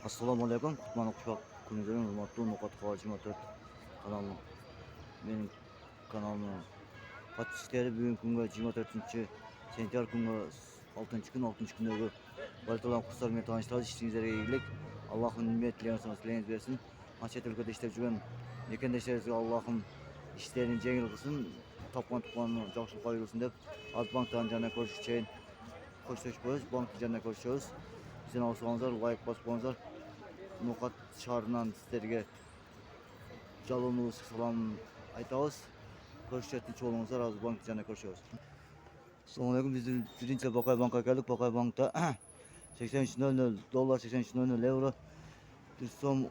Assalamu alaikum. Kutman Okuşbak Kunuzların hurmatlı Nukat Kavacı Motor kanalı. Benim kanalımın patişleri bugün kunga 24 sentyar kunga 6 gündегі valitalan kurslarмен tanıştырады. İşinizlere iyilik. Allah'ın nimetlerini sana silahınız versin. Ançet ülkede işler жүрген мекендештеріңізге Allah'ım işlerini жеңіл қылсын. Тапқан тұққаны жақсылыққа бұйырсын деп аз банктан жана көрсетейін. Koşuyoruz, bankta canına koşuyoruz. Bizden alsanızlar, like basmanızlar. Nukat şarından sizlerge жалынуыз салам айтабыз. Көрсөтүн чоңуңуздар азыр банк жанына көрүшөбүз. Assalamu alaikum. Biz birinci Bakay Bank'a geldik. Bakay Bank'ta 83.00 dolar, 83.00 euro. Bir som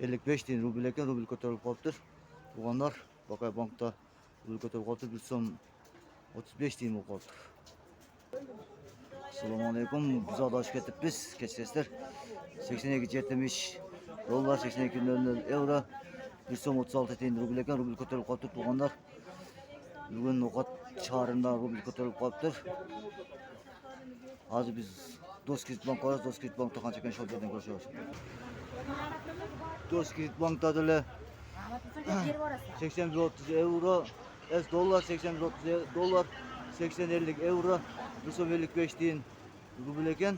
55 tin rubil eken, rubil ko'tarilib qolibdir. Tuğanlar Bakay Bank'ta rubil ko'tarilib qolibdir. Bir som 35 tin bo'lib qolibdir. Assalamu alaikum. Biz adaş ketipmiz. Kechirasizlar. 82.70 dolar, 82.00 euro. Bir som 36 tin rubil eken, rubil ko'tarilib qolibdir. Tuğanlar bugün Nukat şahrında rubil ko'tarilib qolibdir. Hozir biz Doskredit Bank var. Doskredit Bank'ta qancha ekan shu yerdan ko'rishamiz. Doskredit Bank'ta dele 81.30 euro, dolar 81.30 dolar, 80.50 euro, 1.55 tin rubil eken.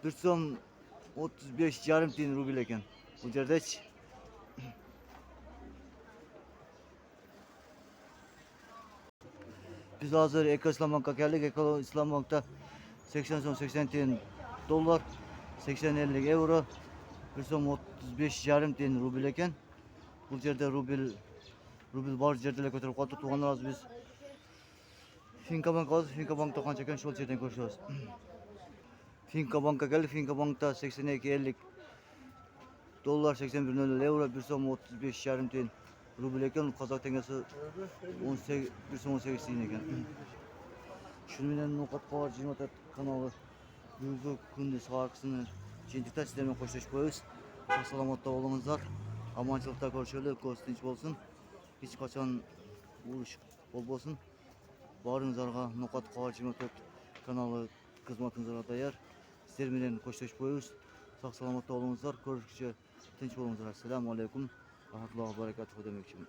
1.35 tin rubil eken. Bu yerdeç. Biz hazır Eko İslam Bank'a geldik. Eko İslam Bank'ta 80 tin dolar, 80-50 euro, 1.35 tin rubil eken. Bu yerde rubil bar yerdeler ko'tarib qoldi. Tuğanlar az biz Finka Bank var. Finka Bank'ta qancha ekan shu yerdan ko'rishamiz. Finka Bank'a geldik. Finka Bank'ta 82.50 dolar, 81.00 euro, 1.35 tin rubil eken. Kazak tengesi 1.18 tin eken. Şunu bilen Nukat Kavacı Motor kanalı bugünkü күндү сабаксыны жыйынтыкта сиздер менен коштошуп коебуз. Саламатта болуңуздар. Аманчылыкта көрүшөлү, көз тынч болсун. Эч качан уруш болбосун. Баарыңыздарга Nukat Kavacı Motor каналы кызматыңыздарга даяр. Сиздер менен коштошуп коебуз. Сак саламатта болуңуздар. Көрүшкүчө тынч болуңуздар. Assalamu alaikum. Rahmatullohi wa barakatuh демекчимин.